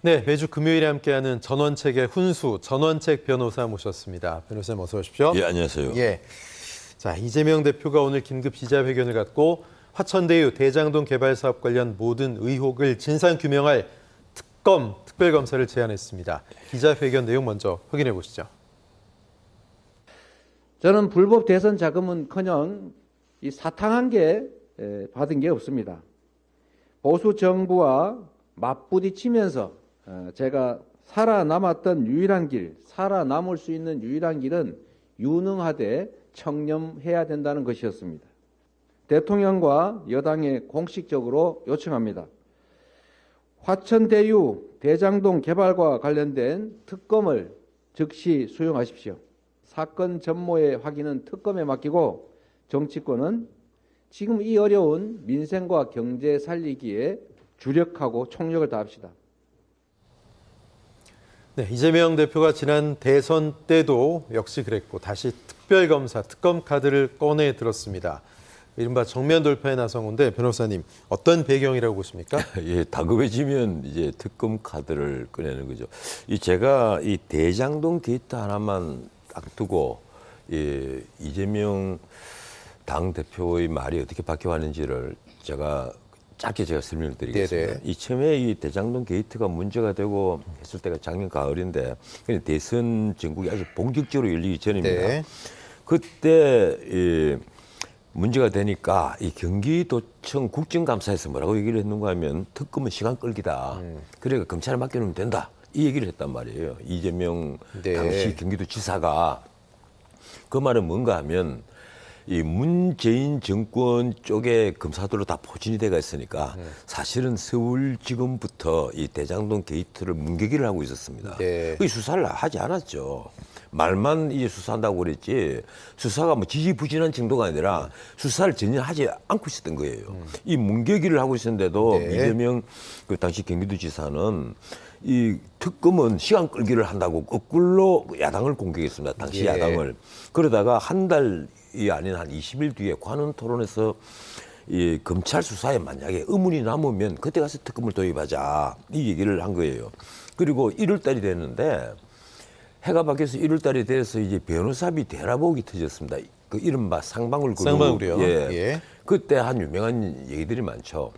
네, 매주 금요일에 함께하는 전원책의 훈수, 전원책 변호사 모셨습니다. 변호사님 어서 오십시오. 예, 안녕하세요. 예. 자, 이재명 대표가 오늘 긴급 기자회견을 갖고 화천대유 대장동 개발 사업 관련 모든 의혹을 진상 규명할 특별검사를 제안했습니다. 기자회견 내용 먼저 확인해 보시죠. 저는 불법 대선 자금은커녕 이 사탕한 게 받은 게 없습니다. 보수 정부와 맞부딪히면서 제가 살아남았던 유일한 길, 살아남을 수 있는 유일한 길은 유능하되 청렴해야 된다는 것이었습니다. 대통령과 여당에 공식적으로 요청합니다. 화천대유 대장동 개발과 관련된 특검을 즉시 수용하십시오. 사건 전모의 확인은 특검에 맡기고 정치권은 지금 이 어려운 민생과 경제 살리기에 주력하고 총력을 다합시다. 네, 이재명 대표가 지난 대선 때도 역시 그랬고 다시 특별검사, 특검 카드를 꺼내 들었습니다. 이른바 정면 돌파에 나선 건데 변호사님 어떤 배경이라고 보십니까? 예, 다급해지면 이제 특검 카드를 꺼내는 거죠. 제가 이 대장동 게이트 하나만 딱 두고 이재명 당 대표의 말이 어떻게 바뀌어왔는지를 제가 짧게 설명을 드리겠습니다. 이 처음에 이 대장동 게이트가 문제가 되고 했을 때가 작년 가을인데 대선 전국이 아주 본격적으로 열리기 전입니다. 네. 그때 문제가 되니까 이 경기도청 국정감사에서 뭐라고 얘기를 했는가 하면 특검은 시간 끌기다. 그러니까 검찰에 맡겨놓으면 된다. 이 얘기를 했단 말이에요. 이재명 네. 당시 경기도지사가 그 말은 뭔가 하면 이 문재인 정권 쪽에 검사들로 다 포진이 돼가 있으니까 사실은 서울지검부터 이 대장동 게이트를 문개기를 하고 있었습니다. 네. 그 수사를 하지 않았죠. 말만 이제 수사한다고 그랬지 수사가 뭐 지지부진한 정도가 아니라 수사를 전혀 하지 않고 있었던 거예요. 이 문개기를 하고 있었는데도 네. 이재명 그 당시 경기도지사는 이 특검은 시간 끌기를 한다고 거꾸로 야당을 공격했습니다. 당시 예. 야당을. 그러다가 한 달이 아닌 한 20일 뒤에 관훈 토론에서 이 검찰 수사에 만약에 의문이 남으면 그때 가서 특검을 도입하자 이 얘기를 한 거예요. 그리고 1월 달이 됐는데 해가 바뀌어서 1월 달이 돼서 이제 변호사비 대라복이 터졌습니다. 그 이른바 쌍방울 그룹. 쌍방울이요. 예. 예. 그때 한 유명한 얘기들이 많죠.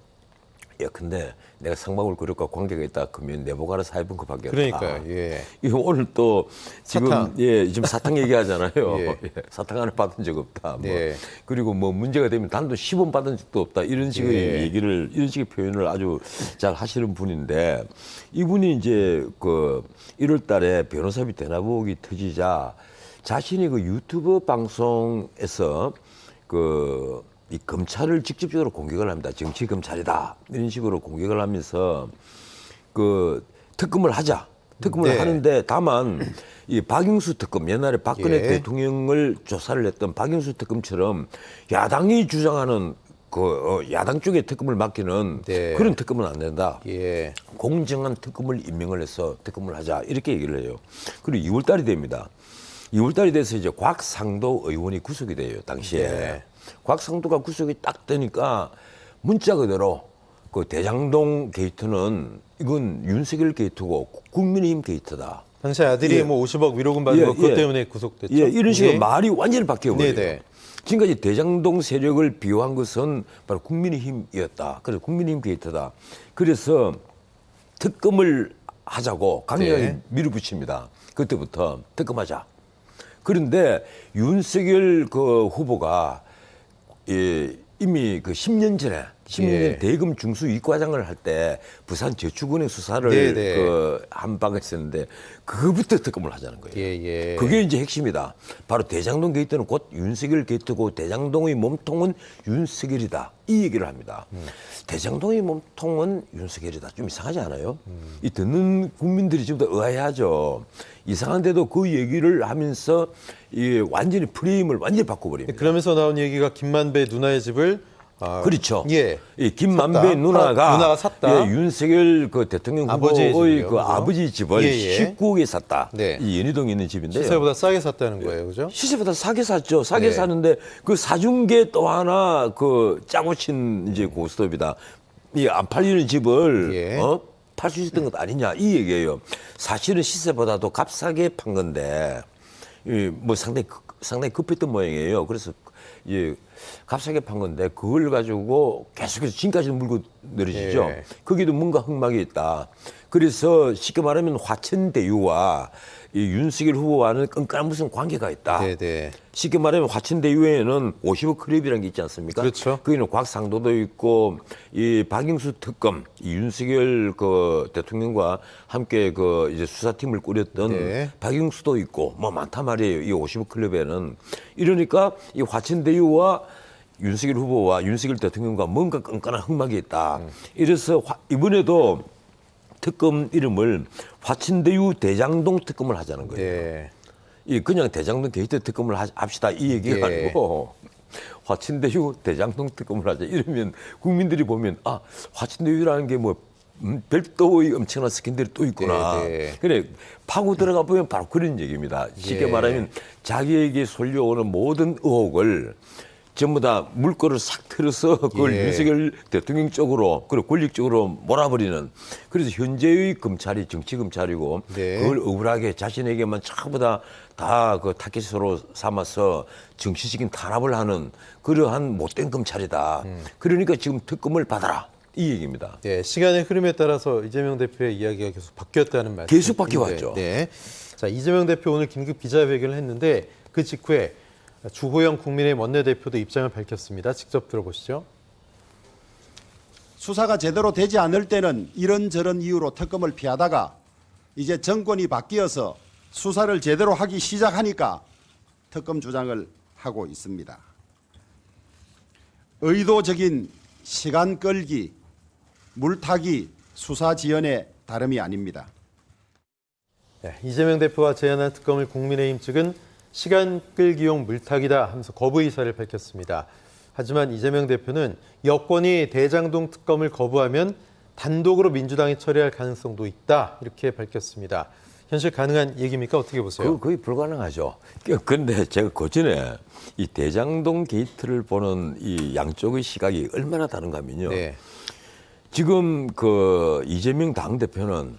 야, 근데 내가 쌍방울 그룹과 관계가 있다 그러면 내보가라 사회분 그밖에 없다. 그러니까요. 예. 이거 오늘 또 지금 사탕. 지금 사탕 얘기하잖아요. 예. 사탕 하나 받은 적 없다. 뭐. 예. 그리고 뭐 문제가 되면 단돈 10원 받은 적도 없다. 이런 식의 예. 얘기를 이런 식의 표현을 아주 잘 하시는 분인데 이분이 이제 그 1월 달에 변호사비 대나복이 터지자 자신이 그 유튜브 방송에서 이 검찰을 직접적으로 공격을 합니다. 정치 검찰이다. 이런 식으로 공격을 하면서 그 특검을 하자. 특검을 네. 하는데 다만 이 박영수 특검 옛날에 박근혜 예. 대통령을 조사를 했던 박영수 특검처럼 야당이 주장하는 야당 쪽에 특검을 맡기는 네. 그런 특검은 안 된다. 예. 공정한 특검을 임명을 해서 특검을 하자 이렇게 얘기를 해요. 그리고 2월 달이 됩니다. 2월 달이 돼서 이제 곽상도 의원이 구속이 돼요. 당시에. 네. 곽상도가 구속이 딱 되니까 문자 그대로 그 대장동 게이트는 이건 윤석열 게이트고 국민의힘 게이트다. 당시 아들이 예. 뭐 50억 위로금 받은 예, 거 그것 예. 때문에 구속됐죠. 예, 이런 식으로 예. 말이 완전히 바뀌어버려요. 네네. 지금까지 대장동 세력을 비호한 것은 바로 국민의힘이었다. 그래서 국민의힘 게이트다. 그래서 특검을 하자고 강력하게 네. 밀어붙입니다. 그때부터 특검하자. 그런데 윤석열 그 후보가 이미 그 10년 전에 예. 대검 중수 이과장을 할 때 부산 저축은행 수사를 네네. 한 바가 있었는데 그거부터 특검을 하자는 거예요. 예. 그게 이제 핵심이다. 바로 대장동 게이트는 곧 윤석열 게이트고 대장동의 몸통은 윤석열이다. 이 얘기를 합니다. 대장동의 몸통은 윤석열이다. 좀 이상하지 않아요? 이 듣는 국민들이 좀 더 의아해하죠. 이상한데도 그 얘기를 하면서 완전히 프레임을 완전히 바꿔버립니다. 그러면서 나온 얘기가 김만배 누나의 집을 그렇죠. 예. 이 김만배 샀다. 누나가 샀다. 윤석열 그 대통령 아버지의 후보의 집이요, 그 그죠? 아버지 집을 예. 19억에 샀다. 네. 이 연희동에 있는 집인데요. 시세보다 싸게 샀다는 거예요, 그죠? 시세보다 싸게 샀죠. 싸게 네. 샀는데 그 사준 게 또 하나 그 짜고 친 이제 고스톱이다. 이 안 팔리는 집을 예. 팔 수 있었던 것 아니냐 이 얘기예요. 사실은 시세보다도 값싸게 판 건데 뭐 상당히 급했던 모양이에요. 그래서 값싸게 판 건데 그걸 가지고 계속해서 지금까지도 물고 늘어지죠. 예. 거기도 뭔가 흑막이 있다. 그래서 쉽게 말하면 화천대유와 이 윤석열 후보와는 끈끈한 무슨 관계가 있다. 네네. 쉽게 말하면 화천대유에는 50억 클럽이라는 게 있지 않습니까? 그렇죠. 거기는 곽상도도 있고 이 박영수 특검, 이 윤석열 그 대통령과 함께 그 이제 수사팀을 꾸렸던 네. 박영수도 있고 뭐 많단 말이에요. 이 50억 클럽에는 이러니까 이 화천대유와 윤석열 후보와 윤석열 대통령과 뭔가 끈끈한 흑막이 있다. 이래서 이번에도 특검 이름을 화천대유 대장동 특검을 하자는 거예요. 네. 이 그냥 대장동 게이트 특검을 합시다 이 얘기가 예. 아니고 화천대유 대장동 특검을 하자 이러면 국민들이 보면 아 화천대유라는 게 뭐 별도의 엄청난 스캔들이 또 있구나. 네. 그래 파고 들어가 보면 바로 그런 얘기입니다. 쉽게 예. 말하면 자기에게 쏠려오는 모든 의혹을 전부 다 물꼬를 싹 틀어서 그걸 예. 윤석열 대통령 쪽으로 그리고 권력적으로 몰아버리는 그래서 현재의 검찰이 정치 검찰이고 네. 그걸 억울하게 자신에게만 전부 다 그 타깃으로 삼아서 정치적인 탄압을 하는 그러한 못된 검찰이다. 그러니까 지금 특검을 받아라 이 얘기입니다. 네, 시간의 흐름에 따라서 이재명 대표의 이야기가 계속 바뀌었다는 말씀. 계속 바뀌어왔죠. 네. 자, 이재명 대표 오늘 긴급 기자회견을 했는데 그 직후에 주호영 국민의힘 원내대표도 입장을 밝혔습니다. 직접 들어보시죠. 수사가 제대로 되지 않을 때는 이런저런 이유로 특검을 피하다가 이제 정권이 바뀌어서 수사를 제대로 하기 시작하니까 특검 주장을 하고 있습니다. 의도적인 시간 끌기, 물타기, 수사 지연의 다름이 아닙니다. 네, 이재명 대표가 제안한 특검을 국민의힘 측은 시간 끌기용 물타기다 하면서 거부 의사를 밝혔습니다. 하지만 이재명 대표는 여권이 대장동 특검을 거부하면 단독으로 민주당이 처리할 가능성도 있다 이렇게 밝혔습니다. 현실 가능한 얘기입니까? 어떻게 보세요? 거의 불가능하죠. 그런데 제가 그전에 이 대장동 게이트를 보는 이 양쪽의 시각이 얼마나 다른가 하면요. 네. 지금 그 이재명 당대표는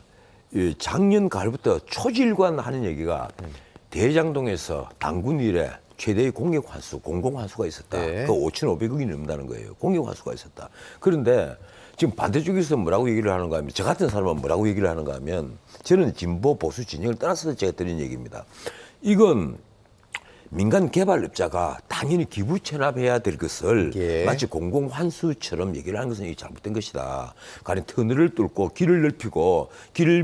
이 작년 가을부터 초질관 하는 얘기가 대장동에서 당군 이래 최대의 공격 환수, 공공 환수가 있었다. 네. 그 5,500억이 넘는다는 거예요. 공격 환수가 있었다. 그런데 지금 반대쪽에서 뭐라고 얘기를 하는가 하면 저 같은 사람은 뭐라고 얘기를 하는가 하면 저는 진보 보수 진영을 떠나서 제가 드린 얘기입니다. 이건 민간 개발업자가 당연히 기부 체납해야 될 것을 예. 마치 공공환수처럼 얘기를 하는 것은 이게 잘못된 것이다. 가령 터널을 뚫고 길을 넓히고 길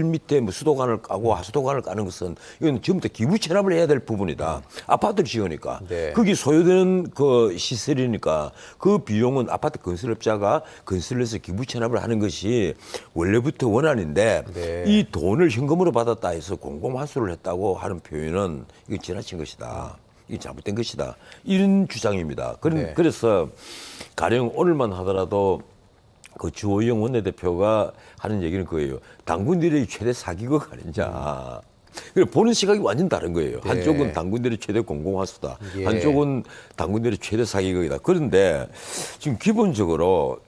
밑에 뭐 수도관을 까고 하수도관을 까는 것은 이건 전부 다 기부 체납을 해야 될 부분이다. 아파트를 지으니까. 네. 그게 소요되는 그 시설이니까 그 비용은 아파트 건설업자가 건설해서 기부 체납을 하는 것이 원래부터 원안인데 네. 이 돈을 현금으로 받았다 해서 공공환수를 했다고 하는 표현은 이건 지나친 것이다. 이게 잘못된 것이다. 이런 주장입니다. 네. 그래서 가령 오늘만 하더라도 그 주호영 원내대표가 하는 얘기는 그거예요. 당군들의 최대 사기극 아니냐. 그래 보는 시각이 완전 다른 거예요. 네. 한쪽은 당군들의 최대 공공화수다. 예. 한쪽은 당군들의 최대 사기극이다. 그런데 지금 기본적으로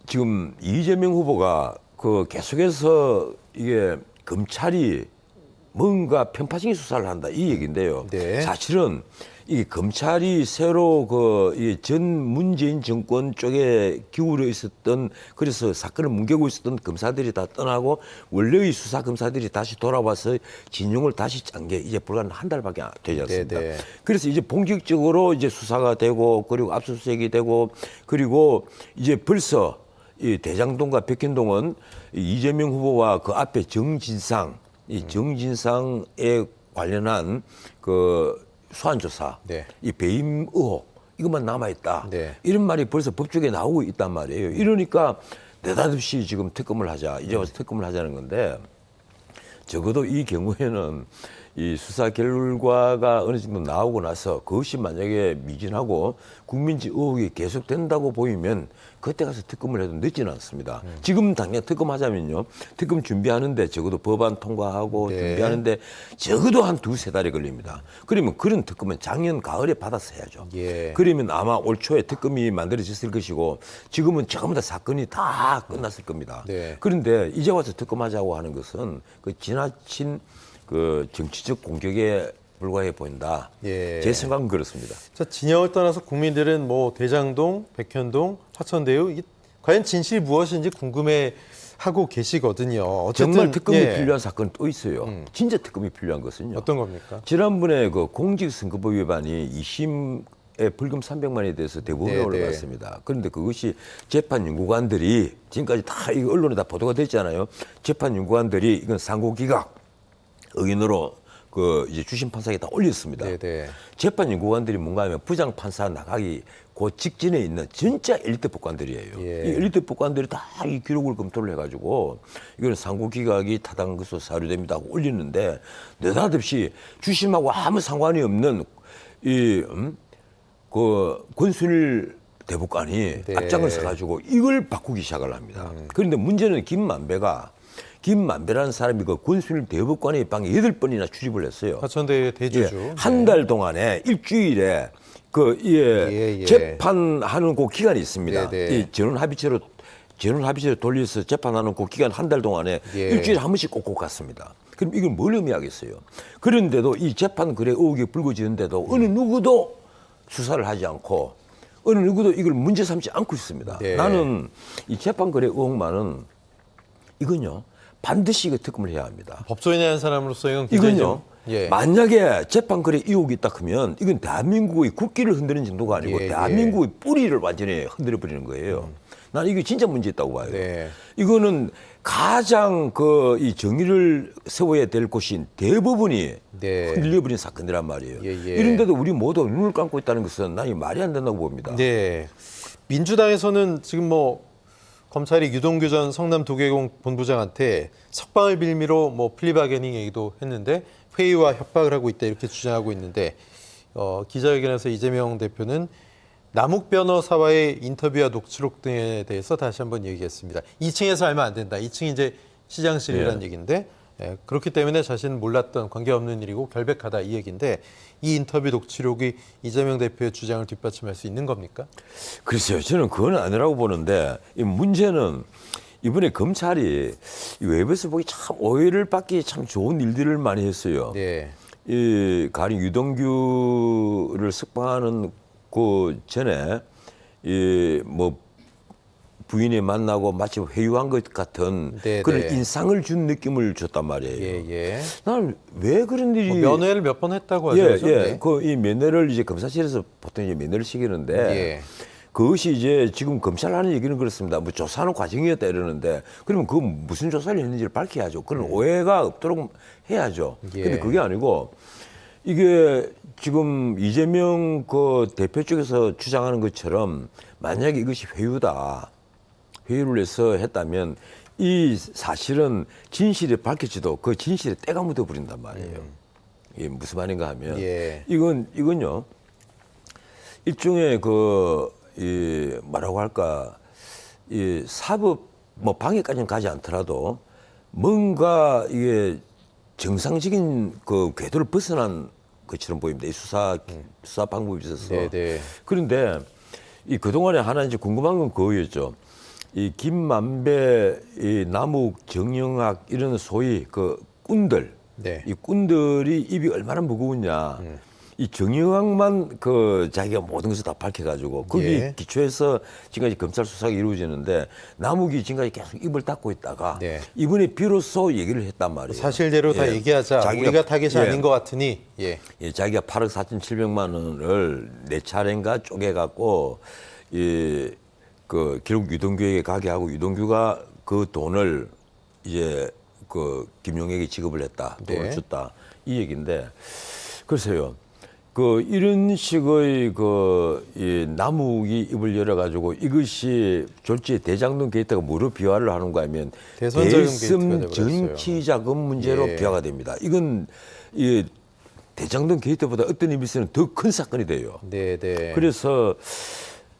지금 이재명 후보가 그 계속해서 이게 검찰이 뭔가 편파적인 수사를 한다 이 얘기인데요. 네. 사실은 이 검찰이 새로 전 문재인 정권 쪽에 기울어 있었던 그래서 사건을 뭉개고 있었던 검사들이 다 떠나고 원래의 수사 검사들이 다시 돌아와서 진용을 다시 짠 게 이제 불과 한 달밖에 되지 않습니다. 네. 그래서 이제 본격적으로 이제 수사가 되고 그리고 압수수색이 되고 그리고 이제 벌써 이 대장동과 백현동은 이재명 후보와 그 앞에 정진상 이 정진상에 관련한 그 소환조사, 네. 이 배임 의혹 이것만 남아 있다. 네. 이런 말이 벌써 법조계에 나오고 있단 말이에요. 이러니까 느닷없이 지금 특검을 하자. 이제 와서 특검을 하자는 건데 적어도 이 경우에는 이 수사 결과가 어느 정도 나오고 나서 그것이 만약에 미진하고 국민지 의혹이 계속된다고 보이면 그때 가서 특검을 해도 늦지는 않습니다. 지금 당장 특검하자면요. 특검 준비하는데 적어도 법안 통과하고 네. 준비하는데 적어도 한 두세 달이 걸립니다. 그러면 그런 특검은 작년 가을에 받아서 해야죠. 예. 그러면 아마 올 초에 특검이 만들어졌을 것이고 지금은 전부 다 사건이 다 끝났을 겁니다. 네. 그런데 이제 와서 특검하자고 하는 것은 그 지나친 그 정치적 공격에 불과해 보인다. 예. 제 생각은 그렇습니다. 자, 진영을 떠나서 국민들은 뭐 대장동, 백현동, 화천대유 과연 진실이 무엇인지 궁금해하고 계시거든요. 어쨌든 정말 특검이 예. 필요한 사건은 또 있어요. 진짜 특검이 필요한 것은요. 어떤 겁니까? 지난번에 그 공직선거법 위반이 2심에 벌금 300만 원에 대해서 대법원에 네, 올라갔습니다. 그런데 그것이 재판 연구관들이 지금까지 다 이거 언론에 다 보도가 됐잖아요. 재판 연구관들이 이건 상고기각 의견으로 그 이제 주심 판사에게 다 올렸습니다. 네네. 재판 연구관들이 뭔가 하면 부장 판사 나가기 그 직전에 있는 진짜 엘리트 법관들이에요. 예. 이 엘리트 법관들이 다 이 기록을 검토를 해가지고 이거는 상고기각이 타당것으로 사료됩니다 하고 올렸는데 느닷없이 주심하고 아무 상관이 없는 그 권순일 대법관이 네. 앞장을 서가지고 이걸 바꾸기 시작을 합니다. 그런데 문제는 김만배라는 사람이 그 권순일 대법관의 방에 8번이나 출입을 했어요. 화천대유 대주주. 예, 한 달 동안에 일주일에 예. 재판하는 그 기간이 있습니다. 네네. 이 전원합의체로 돌려서 재판하는 그 기간 한 달 동안에 예. 일주일에 한 번씩 꼭꼭 갔습니다. 그럼 이건 뭘 의미하겠어요? 그런데도 이 재판 거래 의혹이 불거지는데도 어느 누구도 수사를 하지 않고 어느 누구도 이걸 문제 삼지 않고 있습니다. 네. 나는 이 재판 거래 의혹만은 이건요 반드시 그 특검을 해야 합니다. 법조인의 한 사람으로서 이건 굉장히 이건요. 좀, 예. 만약에 재판 거래 의혹이 있다 그러면 이건 대한민국의 국기를 흔드는 정도가 아니고 예. 대한민국의 뿌리를 완전히 흔들어 버리는 거예요. 나는 이게 진짜 문제 있다고 봐요. 네. 이거는 가장 이 정의를 세워야 될 곳인 대법원이 네. 흔들려 버린 사건이란 말이에요. 예. 이런데도 우리 모두 눈을 감고 있다는 것은 난이 말이 안 된다고 봅니다. 네. 민주당에서는 지금 뭐 검찰이 유동규 전 성남도계공 본부장한테 석방을 빌미로 뭐 플리바게닝 얘기도 했는데 회의와 협박을 하고 있다 이렇게 주장하고 있는데 기자회견에서 이재명 대표는 남욱 변호사와의 인터뷰와 녹취록 등에 대해서 다시 한번 얘기했습니다. 2층에서 알면 안 된다. 2층이 이제 시장실이라는 얘기인데 그렇기 때문에 자신은 몰랐던 관계없는 일이고 결백하다 이 얘기인데 이 인터뷰 녹취록이 이재명 대표의 주장을 뒷받침할 수 있는 겁니까? 글쎄요. 저는 그건 아니라고 보는데 이 문제는 이번에 검찰이 이 외부에서 보기 참 오해를 받기 참 좋은 일들을 많이 했어요. 네. 이 가령 유동규를 석방하는 그 전에 이 뭐 부인이 만나고 마치 회유한 것 같은 네, 그런 네. 인상을 준 느낌을 줬단 말이에요. 예. 나는 왜 그런 일이 뭐 면회를 몇 번 했다고 하죠. 예, 그죠? 예. 네. 그 이 면회를 이제 검사실에서 보통 이제 면회를 시키는데 예. 그것이 이제 지금 검찰 하는 얘기는 그렇습니다. 뭐 조사하는 과정이었다 이러는데 그러면 그 무슨 조사를 했는지를 밝혀야죠. 그런 오해가 없도록 해야죠. 예. 근데 그게 아니고 이게 지금 이재명 그 대표 쪽에서 주장하는 것처럼 만약에 이것이 회유를 해서 했다면 이 사실은 진실이 밝혀지도 그 진실에 때가 묻어 버린단 말이에요. 이게 무슨 말인가 하면 예. 이건요 일종의 뭐라고 할까 이 사법 뭐 방해까지는 가지 않더라도 뭔가 이게 정상적인 그 궤도를 벗어난 것처럼 보입니다. 이 수사 방법이 있어서. 네네. 그런데 이 그동안에 하나 이제 궁금한 건 그거였죠. 이 김만배, 이 남욱, 정영학 이런 소위 그 꾼들, 네. 이 꾼들이 입이 얼마나 무거웠냐. 이 정영학만 그 자기가 모든 것을 다 밝혀가지고 거기 예. 기초해서 지금까지 검찰 수사가 이루어지는데 남욱이 지금까지 계속 입을 닫고 있다가 네. 이번에 비로소 얘기를 했단 말이에요. 사실대로 다 예. 얘기하자. 자기가- 우리가 타겟이 예. 아닌 것 같으니. 예. 예, 자기가 8억 4,700만 원을 4차례인가 쪼개갖고 결국 유동규에게 가게 하고 유동규가 그 돈을 이제 김용에게 지급을 했다. 돈을 네. 줬다. 이 얘기인데 글쎄요. 이런 식의 이 남욱이 입을 열어가지고 이것이 졸지에 대장동 게이트가 뭐로 비화를 하는가 하면 대선 자금 게이트가 대선 돼버렸어요. 정치 자금 문제로 예. 비화가 됩니다. 이건 이 대장동 게이트보다 어떤 의미에서는 더 큰 사건이 돼요. 네네. 그래서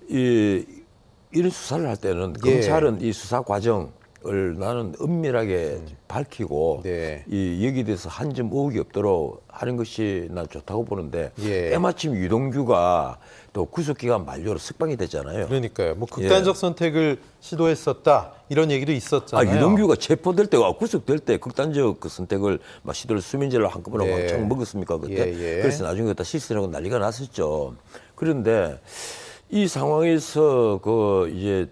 이런 수사를 할 때는 예. 검찰은 이 수사 과정을 나는 은밀하게 밝히고 네. 여기에 대해서 한 점 의혹이 없도록 하는 것이 난 좋다고 보는데 예. 때마침 유동규가 또 구속기간 만료로 석방이 됐잖아요. 그러니까요. 뭐 극단적 선택을 시도했었다 이런 얘기도 있었잖아요. 유동규가 체포될 때, 구속될 때 극단적 그 선택을 막 시도를 수면제를 한꺼번에 네. 왕창 먹었습니까 그때? 예, 예. 그래서 나중에 그다 실수라고 난리가 났었죠. 그런데 이 상황에서 이제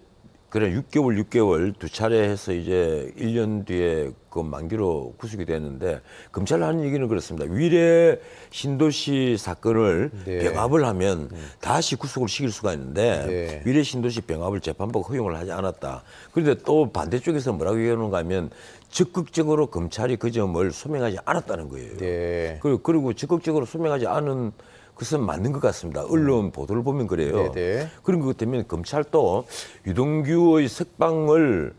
그래 6개월 두 차례 해서 이제 1년 뒤에 그 만기로 구속이 됐는데 검찰 하는 얘기는 그렇습니다. 위례 신도시 사건을 네. 병합을 하면 다시 구속을 시킬 수가 있는데 네. 위례 신도시 병합을 재판부가 허용을 하지 않았다. 그런데 또 반대쪽에서 뭐라고 얘기하는가 하면 적극적으로 검찰이 그 점을 소명하지 않았다는 거예요. 네. 그리고 적극적으로 소명하지 않은 그것은 맞는 것 같습니다. 언론 보도를 보면 그래요. 네네. 그런 것 때문에 검찰도 유동규의 석방을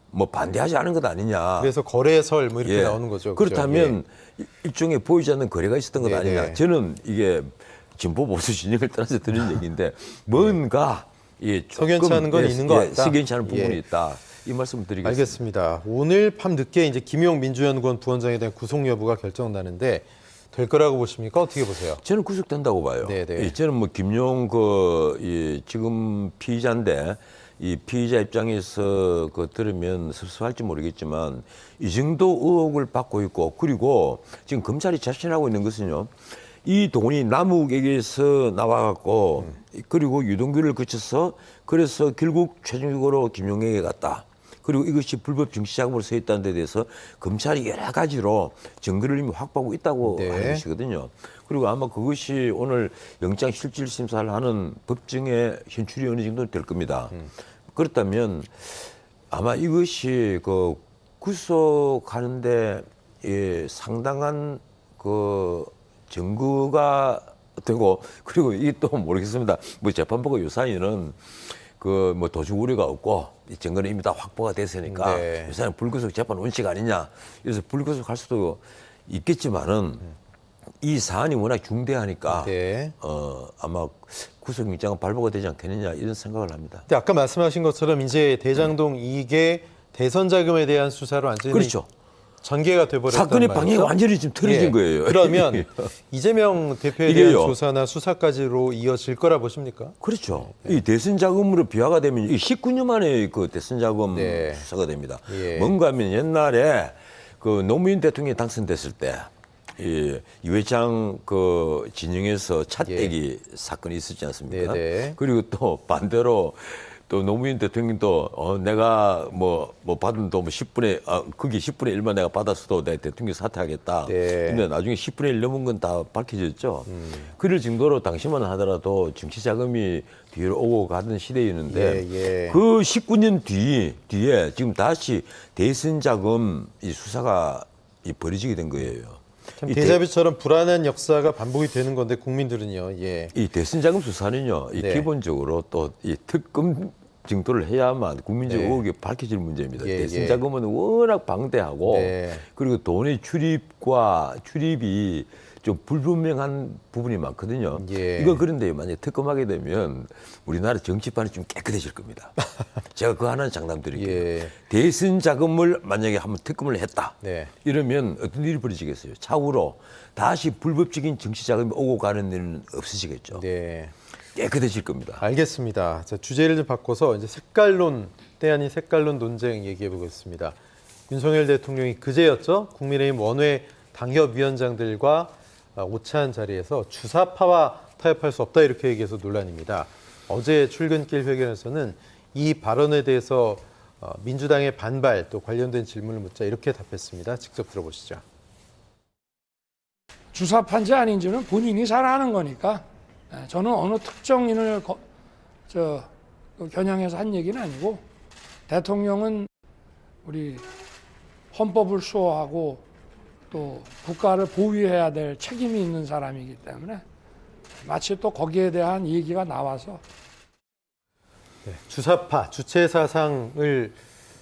뭐 반대하지 않은 것 아니냐. 그래서 거래설 뭐 이렇게 예. 나오는 거죠. 그렇다면 일종의 보이지 않는 거래가 있었던 것 네네. 아니냐. 저는 이게 진보 보수 진영을 떠나서 드는 얘기인데 뭔가 석연치 않은 건 있는 것 같다. 석연치 않은 부분이 예. 있다. 이 말씀을 드리겠습니다. 알겠습니다. 오늘 밤 늦게 이제 김용 민주연구원 부원장에 대한 구속 여부가 결정나는데 될 거라고 보십니까? 어떻게 보세요? 저는 구속된다고 봐요. 네네. 저는 뭐 김용 지금 피의자인데 이 피의자 입장에서 들으면 섭섭할지 모르겠지만 이 정도 의혹을 받고 있고 그리고 지금 검찰이 자신하고 있는 것은요. 이 돈이 남욱에게서 나와갖고 그리고 유동규를 거쳐서 그래서 결국 최종적으로 김용에게 갔다. 그리고 이것이 불법 정치자금으로 서 있다는 데 대해서 검찰이 여러 가지로 증거를 이미 확보하고 있다고 네. 하는 것이거든요. 그리고 아마 그것이 오늘 영장 실질 심사를 하는 법정의 현출이 어느 정도 될 겁니다. 그렇다면 아마 이것이 구속하는데 상당한 증거가 되고 그리고 이게 또 모르겠습니다. 뭐 재판부가 요사이는 뭐 도주 우려가 없고 이 증거는 이미 다 확보가 됐으니까 네. 요사이는 불구속 재판 원칙 아니냐. 그래서 불구속할 수도 있겠지만은 이 사안이 워낙 중대하니까 네. 아마 구속영장은 발부가 되지 않겠느냐 이런 생각을 합니다. 근데 아까 말씀하신 것처럼 이제 대장동 이익의 대선 자금에 대한 수사로 완전히 그렇죠. 전개가 돼버렸단 사건의 말이죠. 방향이 완전히 지금 틀어진 예. 거예요. 그러면 이재명 대표에 대한 이게요. 조사나 수사까지로 이어질 거라 보십니까? 그렇죠. 이 대선 자금으로 비화가 되면 이 19년 만에 그 대선 자금 네. 수사가 됩니다. 예. 뭔가 하면 옛날에 노무현 대통령이 당선됐을 때 이회창 진영에서 차떼기 사건이 있었지 않습니까? 네네. 그리고 또 반대로 또 노무현 대통령도 내가 뭐 받은 돈 10분의 그게 10분의 1만 내가 받았어도 내가 대통령 사퇴하겠다. 네. 근데 나중에 10분의 1 넘은 건 다 밝혀졌죠. 그럴 정도로 당시만 하더라도 정치 자금이 뒤로 오고 가던 시대였는데 예, 예. 그 19년 뒤에 지금 다시 대선 자금 이 수사가 벌어지게 된 거예요. 참 이 데자뷰처럼 불안한 역사가 반복이 되는 건데 국민들은요. 예. 이 대선 자금 수사는요, 네. 기본적으로 또 이 특검 정도를 해야만 국민적 네. 의혹이 밝혀질 문제입니다. 예, 대선 예. 자금은 워낙 방대하고 네. 그리고 돈의 출입이 좀 불분명한 부분이 많거든요. 예. 이거 그런데 만약에 특검하게 되면 우리나라 정치판이 좀 깨끗해질 겁니다. 제가 그 하나는 장담드릴게요. 예. 대선 자금을 만약에 한번 특검을 했다. 네. 이러면 어떤 일이 벌어지겠어요? 차후로 다시 불법적인 정치 자금이 오고 가는 일은 없어지겠죠. 네. 깨끗해질 겁니다. 알겠습니다. 자, 주제를 좀 바꿔서 이제 색깔론, 때 아닌 색깔론 논쟁 얘기해 보겠습니다. 윤석열 대통령이 그제였죠. 국민의힘 원외 당협위원장들과 오찬 자리에서 주사파와 타협할 수 없다 이렇게 얘기해서 논란입니다. 어제 출근길 회견에서는 이 발언에 대해서 민주당의 반발 또 관련된 질문을 묻자 이렇게 답했습니다. 직접 들어보시죠. 주사파인지 아닌지는 본인이 잘 아는 거니까 저는 어느 특정인을 겨냥해서 한 얘기는 아니고 대통령은 우리 헌법을 수호하고 또 국가를 보위해야 될 책임이 있는 사람이기 때문에 마치 또 거기에 대한 얘기가 나와서 네, 주사파, 주체 사상을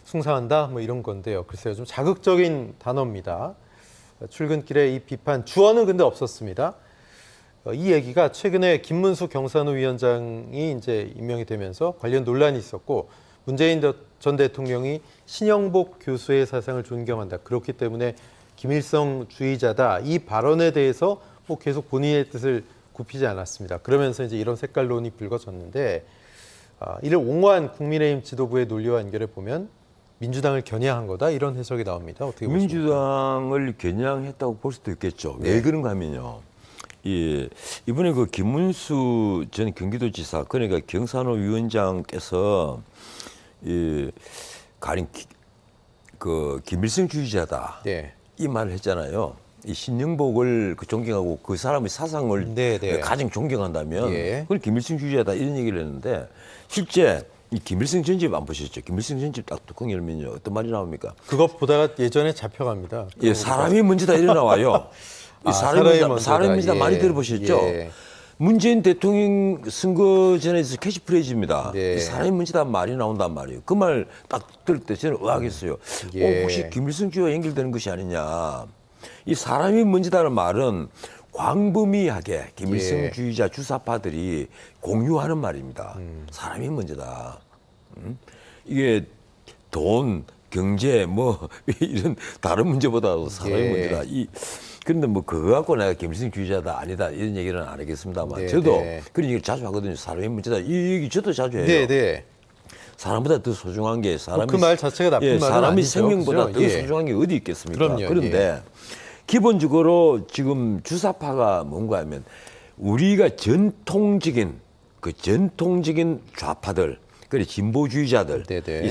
숭상한다 뭐 이런 건데요. 글쎄요, 좀 자극적인 단어입니다. 출근길에 이 비판 주어는 근데 없었습니다. 이 얘기가 최근에 김문수 경산호 위원장이 이제 임명이 되면서 관련 논란이 있었고 문재인 전 대통령이 신영복 교수의 사상을 존경한다. 그렇기 때문에 김일성주의자다. 이 발언에 대해서 뭐 계속 본인의 뜻을 굽히지 않았습니다. 그러면서 이제 이런 색깔론이 불거졌는데 이를 옹호한 국민의힘 지도부의 논리와 연결해 보면 민주당을 겨냥한 거다 이런 해석이 나옵니다. 어떻게 보십니까? 민주당을 겨냥했다고 볼 수도 있겠죠. 왜 그런가 하면요. 이번에 그 김문수 전 경기도지사, 그러니까 경산호 위원장께서 가령 그 김일성주의자다 네. 이 말을 했잖아요. 이 신영복을 존경하고 그 사람의 사상을 네. 가장 존경한다면 예. 그건 김일성주의자다 이런 얘기를 했는데 실제 이 김일성 전집 안 보셨죠? 김일성 전집 딱 뚜껑 열면요 어떤 말이 나옵니까? 그것 보다가 예전에 잡혀갑니다. 예, 사람이 문제다 이래 나와요. 이 사람이 먼저다. 사람이 문제다 예. 많이 들어보셨죠? 예. 문재인 대통령 선거 전에서 캐치프레이즈입니다. 네. 이 사람이 문제다 말이 나온단 말이에요. 그 말 딱 들을 때 저는 의아했어요. 예. 혹시 김일성주의와 연결되는 것이 아니냐. 이 사람이 문제다는 말은 광범위하게 김일성주의자 주사파들이 공유하는 말입니다. 사람이 문제다. 이게 돈, 경제 뭐 이런 다른 문제보다도 사람이 예. 문제다. 그런데 뭐 그거 갖고 내가 김일성주의자다 아니다 이런 얘기는 안 하겠습니다만 네, 저도 네. 그런 얘기를 자주 하거든요. 사람이 문제다. 이 얘기 저도 자주 해요. 네. 사람보다 더 소중한 게 사람이 그 말 자체가 나쁜 말은 사람이 아니죠. 생명보다 그죠? 더 예. 소중한 게 어디 있겠습니까? 그럼요. 그런데 기본적으로 지금 주사파가 뭔가 하면 우리가 전통적인 좌파들, 그리고 진보주의자들, 네네. 이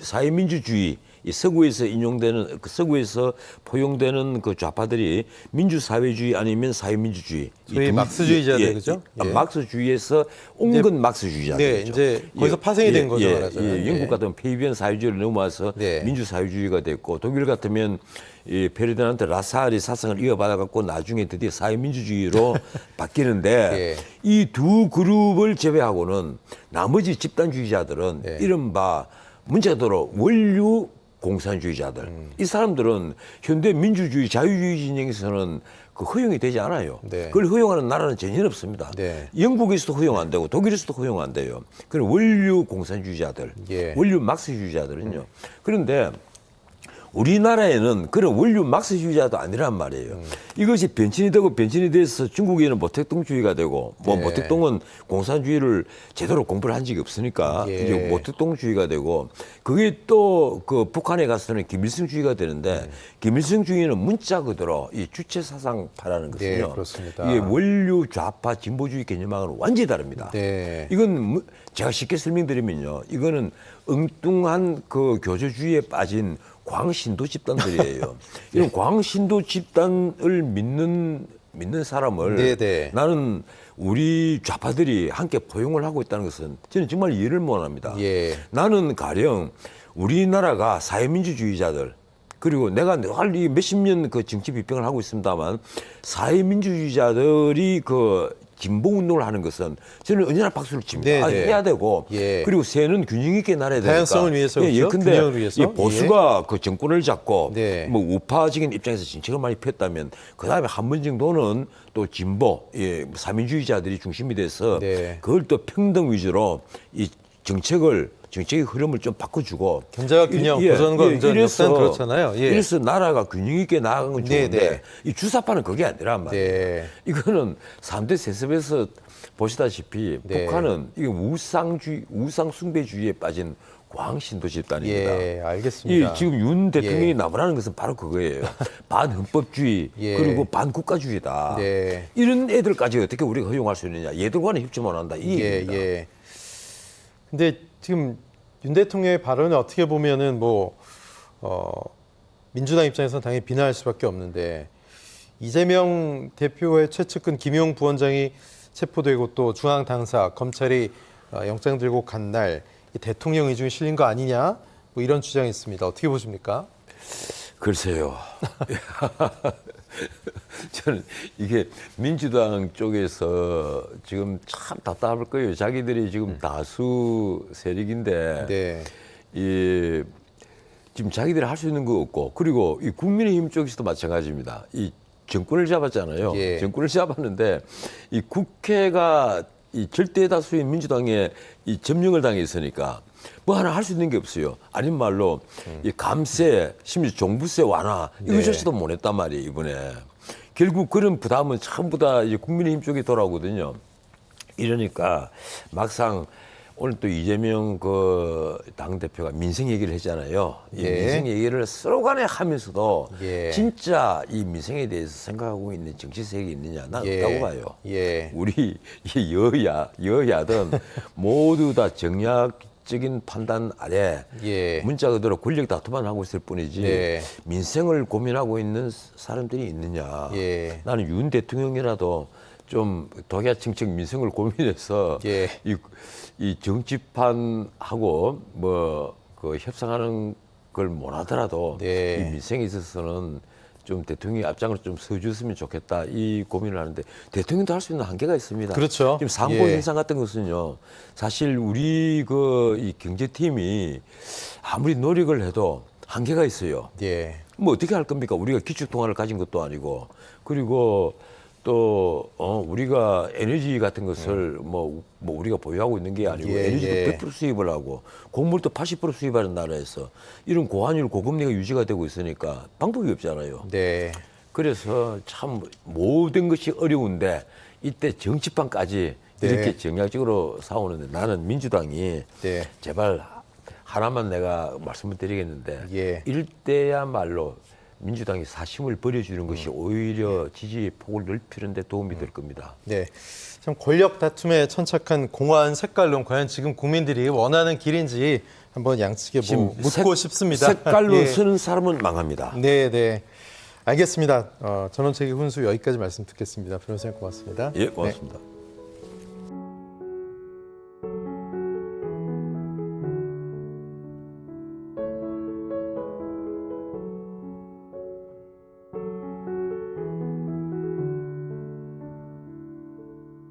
사회민주주의, 이 서구에서 인용되는 서구에서 포용되는 그 좌파들이 민주사회주의 아니면 사회민주주의, 소위 막스주의자들, 그죠? 예. 막스주의에서 온 건 막스주의자들이죠. 네, 이제 거기서 파생이 된 거죠, 말하자면. 영국 예. 같으면 페이비안 사회주의를 넘어와서 네. 민주사회주의가 됐고 독일 같으면 이 페르디난트 라사르의 사상을 이어받아 갖고 나중에 드디어 사회민주주의로 바뀌는데 예. 이 두 그룹을 제외하고는 나머지 집단주의자들은 네. 이른바 문제가도록 원류 공산주의자들 이 사람들은 현대 민주주의 자유주의 진영에서는 그 허용이 되지 않아요. 네. 그걸 허용하는 나라는 전혀 없습니다. 네. 영국에서도 허용 안 되고 독일에서도 허용 안 돼요. 그런 원류 공산주의자들, 예. 원류 막스주의자들은요. 그런데 우리나라에는 그런 원류 막스주의자도 아니란 말이에요. 이것이 변천이 되고 변천이 돼서 중국에는 모택동주의가 되고 뭐 네. 모택동은 공산주의를 제대로 공부를 한 적이 없으니까 예. 이제 모택동주의가 되고 그게 또 그 북한에 가서는 김일성주의가 되는데 김일성주의는 문자 그대로 이 주체 사상파라는 것은요. 네, 그렇습니다. 이게 원류 좌파 진보주의 개념하고는 완전히 다릅니다. 네. 이건 제가 쉽게 설명드리면요. 이거는 엉뚱한 그 교조주의에 빠진 광신도 집단들이에요. 이런 광신도 집단을 믿는 사람을 네네. 나는 우리 좌파들이 함께 포용을 하고 있다는 것은 저는 정말 이해를 못합니다. 예. 나는 가령 우리나라가 사회민주주의자들 그리고 내가 늘 이 몇십 년 그 정치 비평을 하고 있습니다만 사회민주주의자들이 그 진보 운동을 하는 것은 저는 언제나 박수를 칩니다. 네네. 해야 되고 예. 그리고 새는 균형 있게 날아야 되니까. 다양성을 위해서 예, 그렇죠? 근데 균형을 위해서. 이 보수가 그 정권을 잡고 네. 뭐 우파적인 입장에서 정책을 많이 폈다면 그 다음에 한 번 정도는 또 진보, 사민주의자들이 중심이 돼서 네. 그걸 또 평등 위주로 이 정책의 흐름을 좀 바꿔주고 견제와 균형, 보전과 운전 역사는 그렇잖아요. 예. 이래서 나라가 균형 있게 나아간 건 좋은데 네. 이 주사파는 그게 아니란 말이에요. 네. 이거는 3대 세습에서 보시다시피 네. 북한은 이게 우상 숭배주의에 빠진 광신도 집단입니다. 예, 알겠습니다. 이 지금 윤 대통령이 예. 나무라는 것은 바로 그거예요. 반헌법주의 예. 그리고 반국가주의다. 네. 이런 애들까지 어떻게 우리가 허용할 수 있느냐. 얘들과는 협조 못 한다. 이 얘기입니다. 예. 근데 지금 윤 대통령의 발언을 어떻게 보면은 민주당 입장에서는 당연히 비난할 수밖에 없는데 이재명 대표의 최측근 김용 부원장이 체포되고 또 중앙 당사 검찰이 영장 들고 간 날 대통령 의중이 실린 거 아니냐 뭐 이런 주장이 있습니다. 어떻게 보십니까? 글쎄요. 저는 이게 민주당 쪽에서 지금 참 답답할 거예요. 자기들이 지금 다수 세력인데 네. 이 지금 자기들이 할 수 있는 거 없고, 그리고 이 국민의힘 쪽에서도 마찬가지입니다. 이 정권을 잡았잖아요. 예. 정권을 잡았는데 이 국회가 이 절대 다수인 민주당에 이 점령을 당했으니까 뭐 하나 할 수 있는 게 없어요. 아닌 말로 이 감세, 심지어 종부세 완화 이거조차도 못 했단 말이에요, 이번에. 결국 그런 부담은 전부 다 이제 국민의힘 쪽에 돌아오거든요. 이러니까 막상 오늘 또 이재명 그 당대표가 민생 얘기를 했잖아요. 이 예. 민생 얘기를 스로간에 하면서도 예. 진짜 이 민생에 대해서 생각하고 있는 정치 세력이 있느냐? 난 없다고 봐요. 예. 우리 이 여야든 모두 다 정략적인 판단 아래 예. 문자 그대로 권력 다툼만 하고 있을 뿐이지 네. 민생을 고민하고 있는 사람들이 있느냐. 예. 나는 윤 대통령이라도 좀 독야층층 민생을 고민해서 예. 이 정치판하고 뭐 그 협상하는 걸 못하더라도 네. 이 민생에 있어서는 좀 대통령이 앞장을 좀 서줬으면 좋겠다 이 고민을 하는데 대통령도 할 수 있는 한계가 있습니다. 그렇죠. 지금 상보 예. 현상 같은 것은요 사실 우리 그 이 경제팀이 아무리 노력을 해도 한계가 있어요. 예. 뭐 어떻게 할 겁니까? 우리가 기축통화를 가진 것도 아니고, 그리고 또 우리가 에너지 같은 것을 뭐 우리가 보유하고 있는 게 아니고 예, 에너지도 예. 100% 수입을 하고 곡물도 80% 수입하는 나라에서 이런 고환율 고금리가 유지가 되고 있으니까 방법이 없잖아요. 네. 그래서 참 모든 것이 어려운데 이때 정치판까지 네. 이렇게 정략적으로 싸우는데 나는 민주당이 네. 제발 하나만 내가 말씀을 드리겠는데 예. 이럴 때야말로 민주당이 사심을 버려주는 것이 오히려 지지 폭을 넓히는 데 도움이 될 겁니다. 네. 참 권력 다툼에 천착한 공허한 색깔론 과연 지금 국민들이 원하는 길인지 한번 양측에 뭐 묻고 싶습니다. 색깔로 예. 쓰는 사람은 망합니다. 네, 네. 알겠습니다. 전원책의 훈수 여기까지 말씀 듣겠습니다. 변호사님 고맙습니다. 예, 고맙습니다. 네.